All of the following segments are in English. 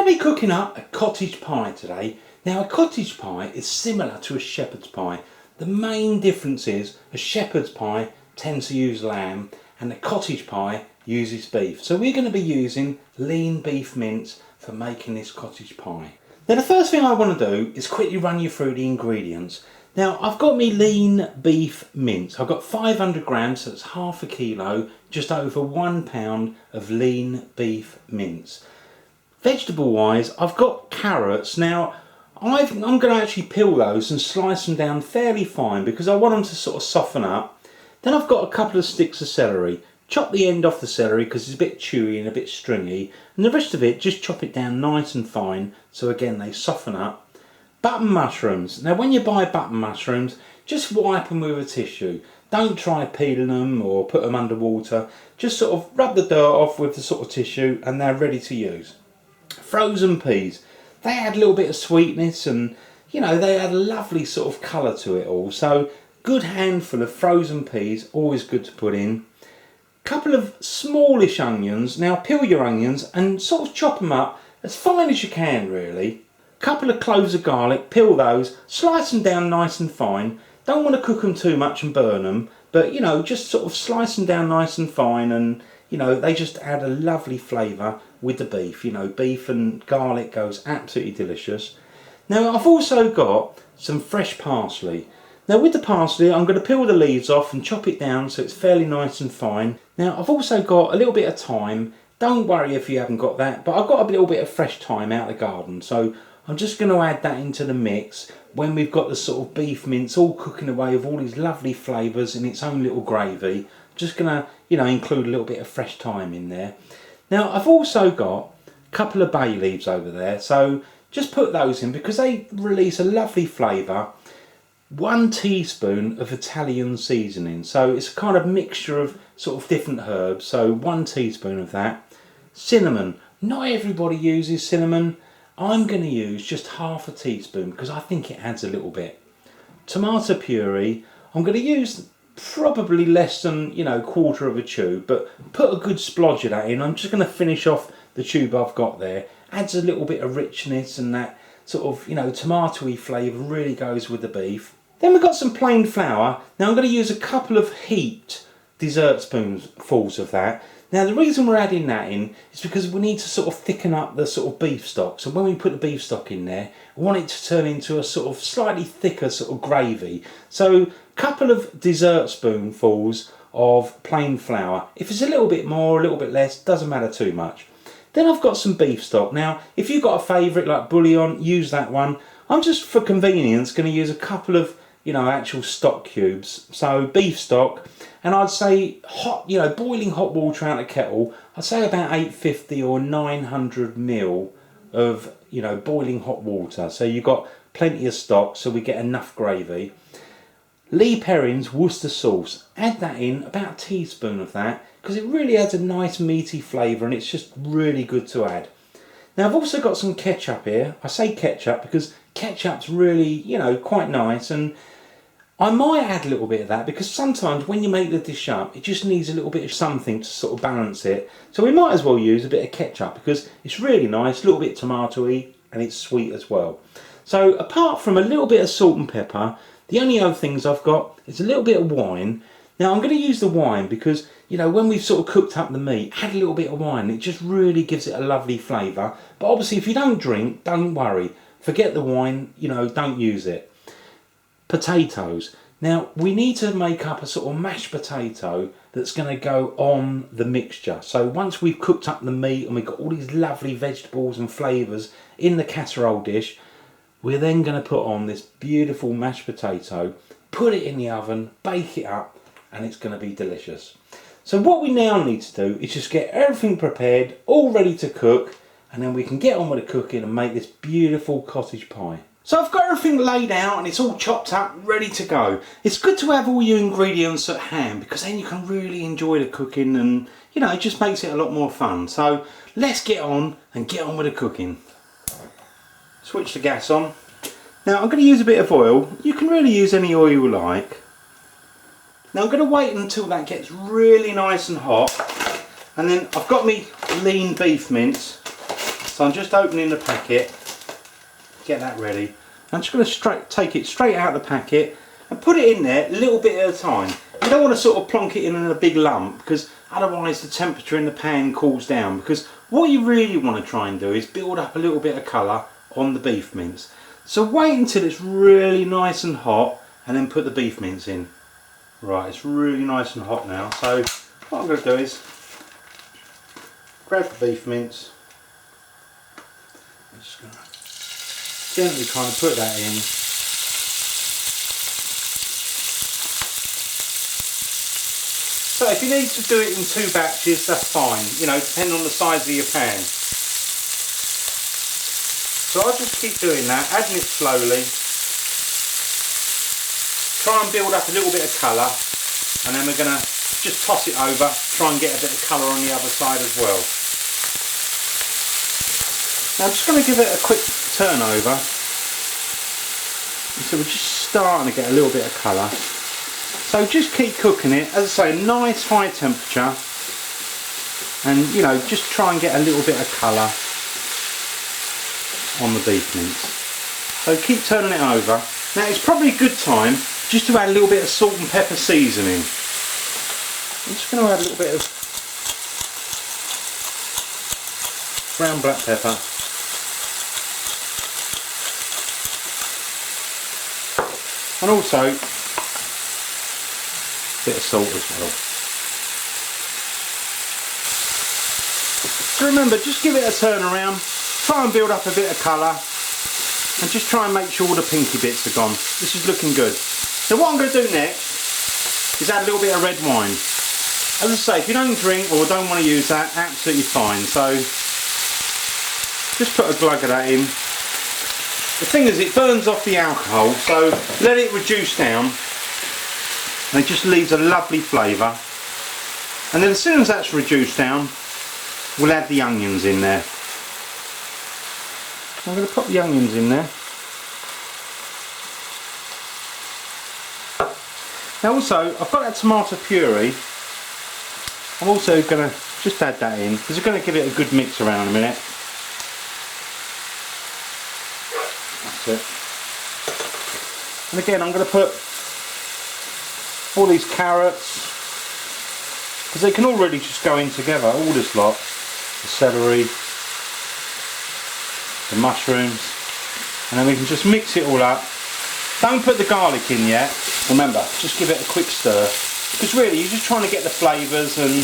going to be cooking up a cottage pie today. Now a cottage pie is similar to a shepherd's pie. The main difference is a shepherd's pie tends to use lamb and a cottage pie uses beef. So we're going to be using lean beef mince for making this cottage pie. Now the first thing I want to do is quickly run you through the ingredients. Now I've got me lean beef mince. I've got 500 grams, so it's half a kilo, just over 1 pound of lean beef mince. Vegetable wise, I've got carrots. Now I'm going to actually peel those and slice them down fairly fine because I want them to sort of soften up. Then I've got a couple of sticks of celery. Chop the end off the celery because it's a bit chewy and a bit stringy, and the rest of it just chop it down nice and fine so again they soften up. Button mushrooms. Now when you buy button mushrooms, just wipe them with a tissue. Don't try peeling them or put them under water. Just sort of rub the dirt off with the sort of tissue and they're ready to use. Frozen peas. They add a little bit of sweetness and they add a lovely sort of colour to it all. So good handful of frozen peas, always good to put in. Couple of smallish onions. Now peel your onions and sort of chop them up as fine as you can really. Couple of cloves of garlic, peel those, slice them down nice and fine. Don't want to cook them too much and burn them, but just sort of slice them down nice and fine, and they just add a lovely flavour with the beef. Beef and garlic goes absolutely delicious. Now I've also got some fresh parsley. Now with the parsley I'm going to peel the leaves off and chop it down so it's fairly nice and fine. Now I've also got a little bit of thyme. Don't worry if you haven't got that, but I've got a little bit of fresh thyme out of the garden, so I'm just going to add that into the mix when we've got the sort of beef mince all cooking away with all these lovely flavours in its own little gravy. Just going to include a little bit of fresh thyme in there. Now I've also got a couple of bay leaves over there, so just put those in because they release a lovely flavour. 1 teaspoon of Italian seasoning, so it's a kind of mixture of sort of different herbs, so 1 teaspoon of that. Cinnamon. Not everybody uses cinnamon. I'm going to use just half a teaspoon because I think it adds a little bit. Tomato puree. I'm going to use probably less than quarter of a tube, but put a good splodge of that in. I'm just going to finish off the tube I've got there. Adds a little bit of richness, and that sort of tomatoey flavour really goes with the beef. Then we've got some plain flour. Now I'm going to use a couple of heaped dessert spoonfuls of that. Now the reason we're adding that in is because we need to sort of thicken up the sort of beef stock. So when we put the beef stock in there, we want it to turn into a sort of slightly thicker sort of gravy. So a couple of dessert spoonfuls of plain flour. If it's a little bit more, a little bit less, doesn't matter too much. Then I've got some beef stock. Now if you've got a favourite like bouillon, use that one. I'm just for convenience going to use a couple of actual stock cubes. So beef stock. And I'd say hot, boiling hot water out of the kettle. I'd say about 850 or 900 ml of, boiling hot water. So you've got plenty of stock, so we get enough gravy. Lee Perrins Worcester sauce. Add that in, about a teaspoon of that, because it really adds a nice meaty flavour and it's just really good to add. Now I've also got some ketchup here. I say ketchup because ketchup's really, quite nice, and I might add a little bit of that because sometimes when you make the dish up it just needs a little bit of something to sort of balance it. So we might as well use a bit of ketchup because it's really nice, a little bit tomatoey, and it's sweet as well. So apart from a little bit of salt and pepper, the only other things I've got is a little bit of wine. Now I'm going to use the wine because when we've sort of cooked up the meat, add a little bit of wine. It just really gives it a lovely flavour. But obviously if you don't drink, don't worry. Forget the wine, don't use it. Potatoes. Now we need to make up a sort of mashed potato that's going to go on the mixture. So once we've cooked up the meat and we've got all these lovely vegetables and flavours in the casserole dish, we're then going to put on this beautiful mashed potato, put it in the oven, bake it up, and it's going to be delicious. So what we now need to do is just get everything prepared, all ready to cook, and then we can get on with the cooking and make this beautiful cottage pie. So I've got everything laid out and it's all chopped up, ready to go. It's good to have all your ingredients at hand because then you can really enjoy the cooking, and it just makes it a lot more fun. So let's get on with the cooking. Switch the gas on. Now I'm going to use a bit of oil. You can really use any oil you like. Now I'm going to wait until that gets really nice and hot, and then I've got me lean beef mince. So I'm just opening the packet, get that ready. I'm just going to take it straight out of the packet and put it in there a little bit at a time. You don't want to sort of plonk it in a big lump, because otherwise the temperature in the pan cools down, because what you really want to try and do is build up a little bit of colour on the beef mince. So wait until it's really nice and hot and then put the beef mince in. Right, it's really nice and hot now, so what I'm going to do is grab the beef mince. I'm just going to gently kind of put that in. So if you need to do it in 2 batches, that's fine, you know, depending on the size of your pan. So I'll just keep doing that, adding it slowly. Try and build up a little bit of colour, and then we're going to just toss it over, try and get a bit of colour on the other side as well. Now I'm just going to give it a quick turn over. So we're just starting to get a little bit of colour. So just keep cooking it, as I say, nice high temperature, and you know, just try and get a little bit of colour on the beef mince. So keep turning it over. Now it's probably a good time just to add a little bit of salt and pepper seasoning. I'm just going to add a little bit of ground black pepper. And also a bit of salt as well. So remember, just give it a turn around, try and build up a bit of colour, and just try and make sure all the pinky bits are gone. This is looking good. So what I'm going to do next is add a little bit of red wine. As I say, if you don't drink or don't want to use that, absolutely fine. So just put a glug of that in. The thing is, it burns off the alcohol, so let it reduce down, and it just leaves a lovely flavour. And then as soon as that's reduced down, we'll add the onions in there. I'm going to put the onions in there. Now also, I've got that tomato puree. I'm also going to just add that in, because we're going to give it a good mix around in a minute. That's it. And again, I'm going to put all these carrots, because they can all really just go in together, all this lot. The celery, the mushrooms, and then we can just mix it all up. Don't put the garlic in yet. Remember, just give it a quick stir, because really you're just trying to get the flavours and,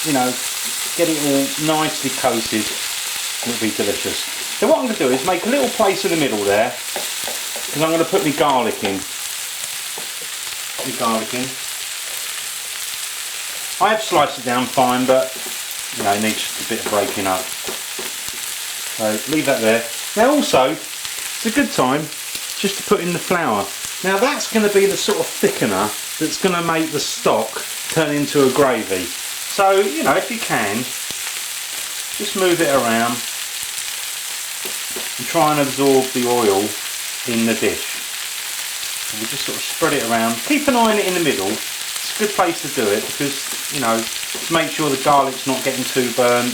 you know, get it all nicely coated, and it'll be delicious. So what I'm going to do is make a little place in the middle there, because I'm going to put my garlic in. I have sliced it down fine, but you know, it needs just a bit of breaking up. So leave that there. Now also, it's a good time just to put in the flour. Now that's going to be the sort of thickener that's going to make the stock turn into a gravy. So, you know, if you can, just move it around and try and absorb the oil in the dish. So we'll just sort of spread it around. Keep an eye on it in the middle. It's a good place to do it, because, you know, to make sure the garlic's not getting too burnt.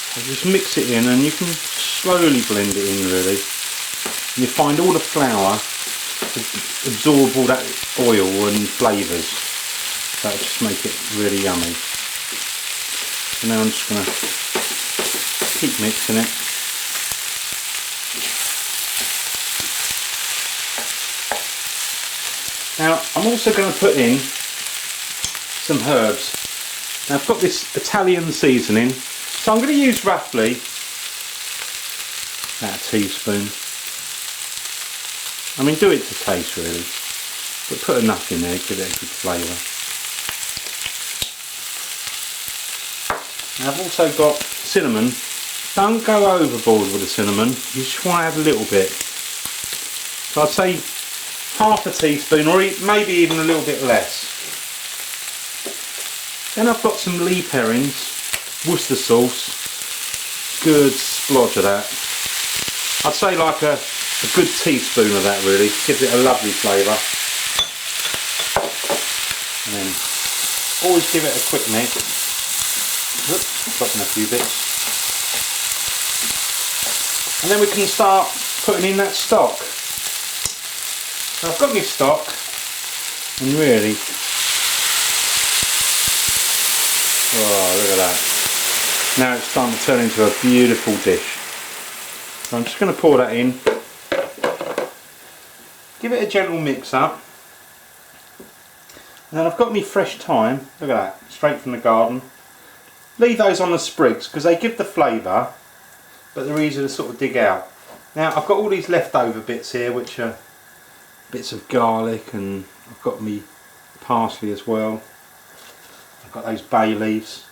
So just mix it in, and you can slowly blend it in really. And you find all the flour absorb all that oil and flavours. That'll just make it really yummy. So now I'm just going to keep mixing it. Now I'm also going to put in some herbs. Now I've got this Italian seasoning, so I'm going to use roughly about a teaspoon. I mean, do it to taste really, but put enough in there, give it a good flavour. Now I've also got cinnamon. Don't go overboard with the cinnamon, you just want to add a little bit. So I'd say half a teaspoon, or maybe even a little bit less. Then I've got some leaf herrings, Worcester sauce, good splodge of that. I'd say like a good teaspoon of that really, gives it a lovely flavour. And then always give it a quick mix. Oops, dropping a few bits. And then we can start putting in that stock. So I've got my stock, and really, oh look at that. Now it's starting to turn into a beautiful dish. So I'm just going to pour that in. Give it a gentle mix up. And then I've got my fresh thyme, look at that, straight from the garden. Leave those on the sprigs because they give the flavour, but they're easy to sort of dig out. Now I've got all these leftover bits here which are bits of garlic, and I've got me parsley as well. I've got those bay leaves.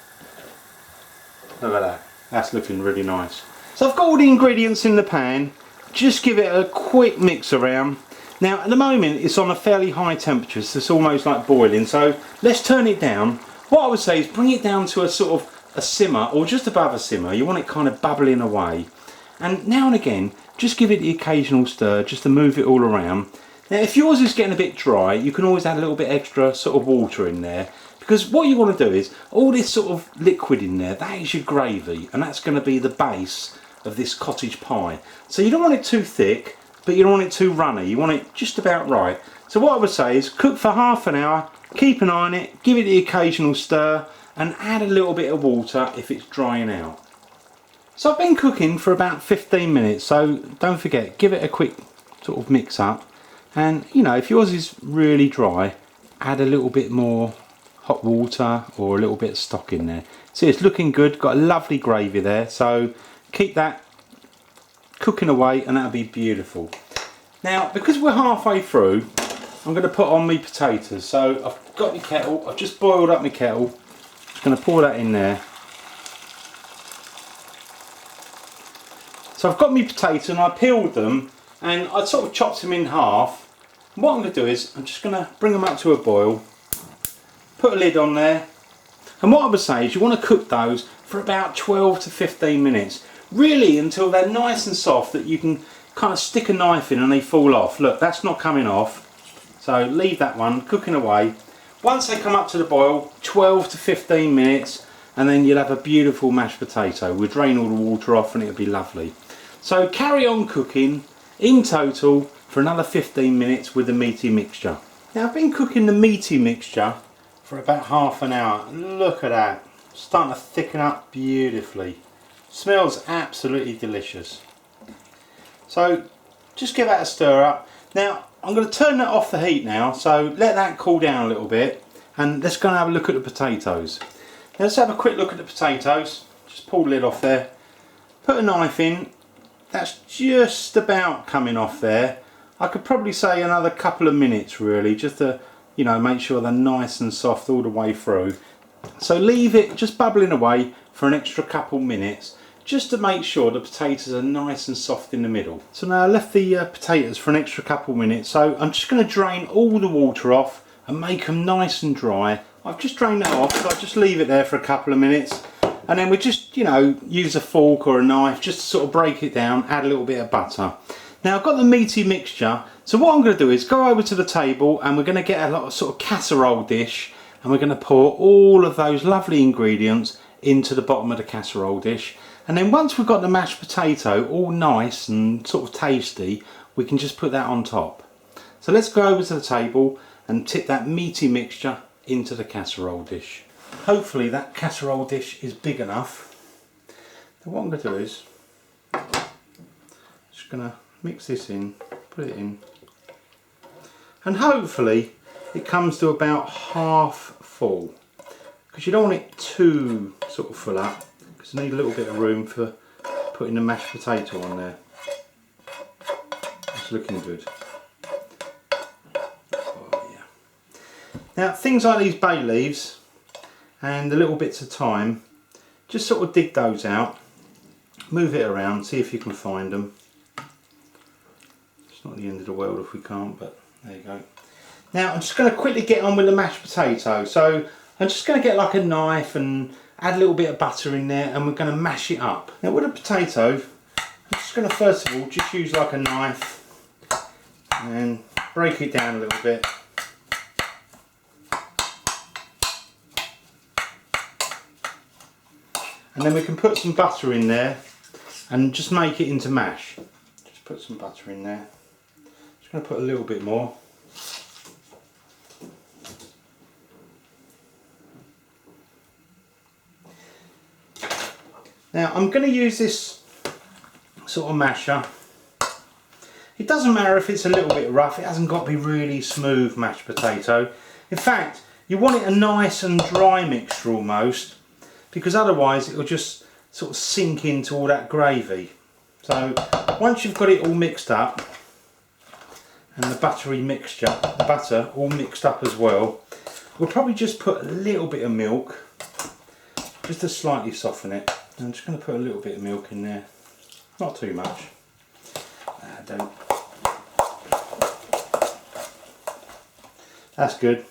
Look at that, that's looking really nice. So I've got all the ingredients in the pan, just give it a quick mix around. Now at the moment it's on a fairly high temperature, so it's almost like boiling, so let's turn it down. What I would say is bring it down to a sort of a simmer, or just above a simmer. You want it kind of bubbling away, and now and again just give it the occasional stir just to move it all around. Now if yours is getting a bit dry, you can always add a little bit extra sort of water in there, because what you want to do is all this sort of liquid in there, that is your gravy, and that's going to be the base of this cottage pie. So you don't want it too thick, but you don't want it too runny, you want it just about right. So what I would say is cook for half an hour, keep an eye on it, give it the occasional stir, and add a little bit of water if it's drying out. So I've been cooking for about 15 minutes, so don't forget, give it a quick sort of mix up, and you know, if yours is really dry, add a little bit more hot water or a little bit of stock in there. See, it's looking good, got a lovely gravy there, so keep that cooking away and that'll be beautiful. Now because we're halfway through, I'm going to put on my potatoes. So I've got my kettle, I've just boiled up my kettle, just going to pour that in there. So I've got my potatoes and I peeled them and I sort of chopped them in half. And what I'm going to do is I'm just going to bring them up to a boil, put a lid on there, and what I would say is you want to cook those for about 12 to 15 minutes. Really until they're nice and soft that you can kind of stick a knife in and they fall off. Look, that's not coming off. So leave that one cooking away. Once they come up to the boil, 12 to 15 minutes, and then you'll have a beautiful mashed potato. We'll drain all the water off and it'll be lovely. So carry on cooking in total for another 15 minutes with the meaty mixture. Now I've been cooking the meaty mixture for about half an hour. Look at that, starting to thicken up beautifully. Smells absolutely delicious. So just give that a stir up. Now I'm going to turn that off the heat now, so let that cool down a little bit, and let's go and have a look at the potatoes. Now let's have a quick look at the potatoes. Just pull the lid off there, put a knife in. That's just about coming off there. I could probably say another couple of minutes really, just to, you know, make sure they're nice and soft all the way through. So leave it just bubbling away for an extra couple minutes, just to make sure the potatoes are nice and soft in the middle. So now I left the potatoes for an extra couple minutes, so I'm just going to drain all the water off and make them nice and dry. I've just drained that off, so I just leave it there for a couple of minutes, and then we just, you know, use a fork or a knife just to sort of break it down, add a little bit of butter. Now I've got the meaty mixture, so what I'm going to do is go over to the table and we're going to get a lot of sort of casserole dish, and we're going to pour all of those lovely ingredients into the bottom of the casserole dish. And then once we've got the mashed potato all nice and sort of tasty, we can just put that on top. So let's go over to the table and tip that meaty mixture into the casserole dish. Hopefully that casserole dish is big enough. Now what I'm going to do is just going to mix this in, put it in, and hopefully it comes to about half full, because you don't want it too sort of full up, because you need a little bit of room for putting the mashed potato on there. It's looking good. Oh, yeah. Now things like these bay leaves and the little bits of thyme, just sort of dig those out, move it around, see if you can find them. It's not the end of the world if we can't, but there you go. Now I'm just going to quickly get on with the mashed potato. So I'm just going to get like a knife and add a little bit of butter in there, and we're going to mash it up. Now with a potato, I'm just going to first of all just use like a knife and break it down a little bit. and then we can put some butter in there and just make it into mash. Just put some butter in there. Just going to put a little bit more. Now I'm going to use this sort of masher. It doesn't matter if it's a little bit rough, it hasn't got to be really smooth mashed potato. In fact, you want it a nice and dry mixture almost, because otherwise it will just sort of sink into all that gravy. So once you've got it all mixed up, and the buttery mixture, the butter all mixed up as well, we'll probably just put a little bit of milk, just to slightly soften it. I'm just going to put a little bit of milk in there, not too much. Don't. That's good.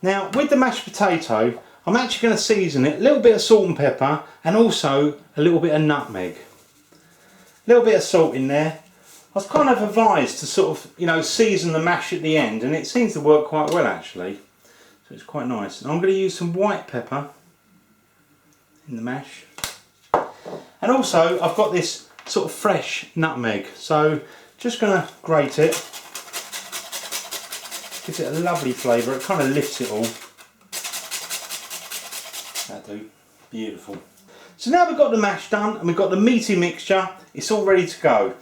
Now with the mashed potato, I'm actually going to season it, a little bit of salt and pepper, and also a little bit of nutmeg. A little bit of salt in there. I was kind of advised to sort of, you know, season the mash at the end, and it seems to work quite well actually. So it's quite nice. And I'm going to use some white pepper in the mash. And also I've got this sort of fresh nutmeg, so just going to grate it. Gives it a lovely flavour, it kind of lifts it all. That'll do, beautiful. So now we've got the mash done and we've got the meaty mixture, it's all ready to go.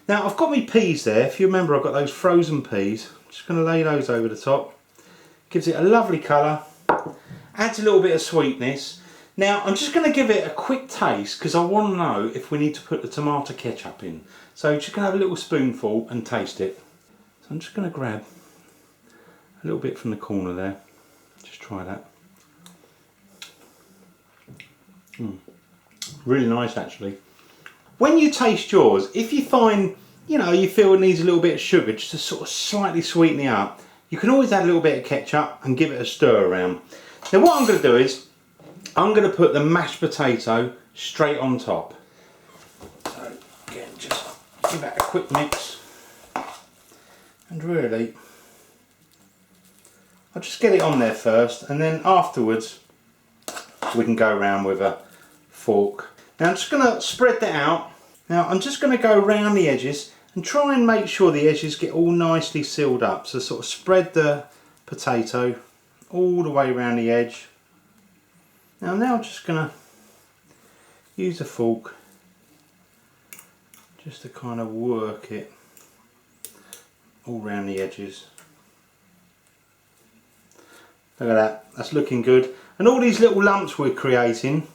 Now I've got my peas there, if you remember I've got those frozen peas, I'm just going to lay those over the top. Gives it a lovely colour, adds a little bit of sweetness. Now I'm just going to give it a quick taste because I want to know if we need to put the tomato ketchup in. So just going to have a little spoonful and taste it. So I'm just going to grab a little bit from the corner there. Just try that. Really nice actually. When you taste yours, if you find, you know, you feel it needs a little bit of sugar just to sort of slightly sweeten it up, you can always add a little bit of ketchup and give it a stir around. Now what I'm going to do is, I'm going to put the mashed potato straight on top. So again, just give that a quick mix. And really, I'll just get it on there first, and then afterwards we can go around with a fork. Now I'm just going to spread that out. Now I'm just going to go around the edges and try and make sure the edges get all nicely sealed up. So sort of spread the potato all the way around the edge. Now I'm just going to use a fork just to kind of work it all around the edges. Look at that, that's looking good. And all these little lumps we're creating,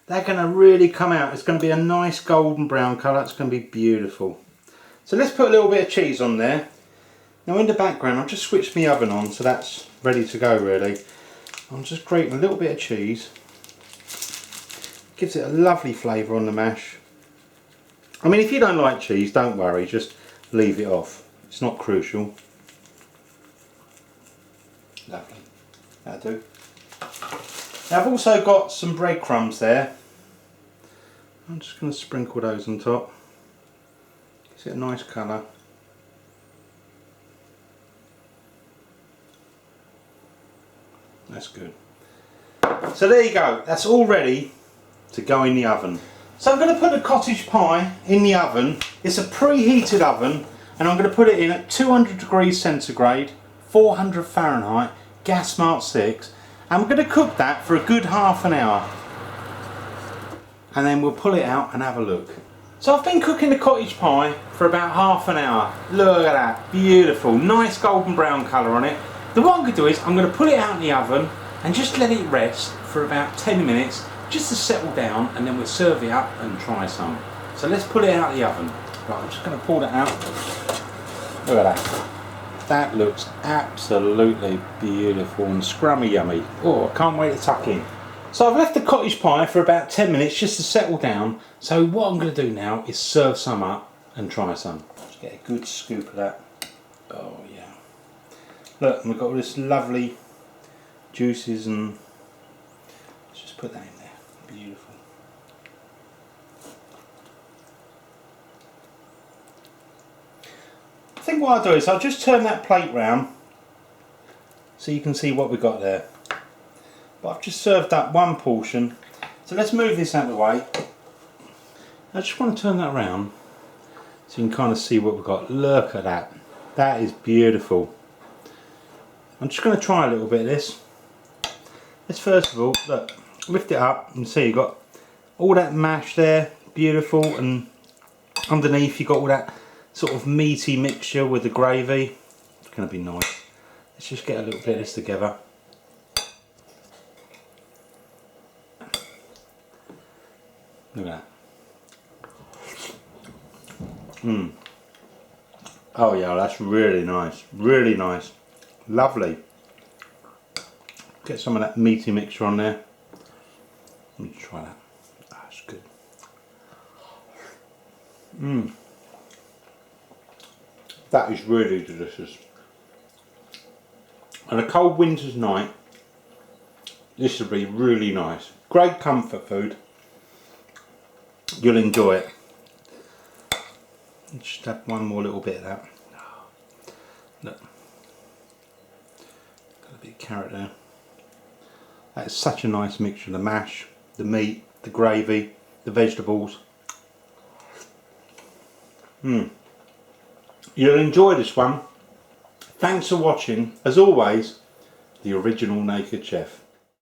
they're going to really come out. It's going to be a nice golden brown colour, it's going to be beautiful. So let's put a little bit of cheese on there. Now in the background I've just switched my oven on, so that's ready to go really. I'm just grating a little bit of cheese. Gives it a lovely flavour on the mash. I mean, if you don't like cheese, don't worry, just leave it off. It's not crucial. Lovely. That'll do. Now I've also got some breadcrumbs there. I'm just going to sprinkle those on top. Gives it a nice colour. That's good. So there you go, that's all ready to go in the oven. So I'm going to put the cottage pie in the oven. It's a preheated oven and I'm going to put it in at 200 degrees centigrade, 400 Fahrenheit, gas mark 6, and we're going to cook that for a good half an hour. And then we'll pull it out and have a look. So I've been cooking the cottage pie for about half an hour. Look at that, beautiful, nice golden brown colour on it. Then what I'm going to do is I'm going to put it out in the oven and just let it rest for about 10 minutes just to settle down, and then we'll serve it up and try some. So let's put it out of the oven. Right, I'm just going to pull that out. Look at that. That looks absolutely beautiful and scrummy yummy. Oh, I can't wait to tuck in. So I've left the cottage pie for about 10 minutes just to settle down. So what I'm going to do now is serve some up and try some. Just get a good scoop of that. Oh yeah. Look, we've got all this lovely juices, and let's just put that in there. Beautiful. I think what I'll do is I'll just turn that plate round so you can see what we've got there. But I've just served up one portion, So let's move this out of the way. I just want to turn that around so you can kind of see what we've got. Look at that. That is beautiful. I'm just going to try a little bit of this. Let's first of all, look, lift it up and see you've got all that mash there, beautiful, and underneath you've got all that sort of meaty mixture with the gravy. It's going to be nice. Let's just get a little bit of this together. Look at that. Oh yeah, that's really nice. Really nice. Lovely. Get some of that meaty mixture on there. Let me try that. That's good. That is really delicious. On a cold winter's night, this would be really nice. Great comfort food. You'll enjoy it. Just have one more little bit of that. Look. Got a bit of carrot there. That is such a nice mixture. The mash, the meat, the gravy, the vegetables. You'll enjoy this one. Thanks for watching. As always, the original Naked Chef.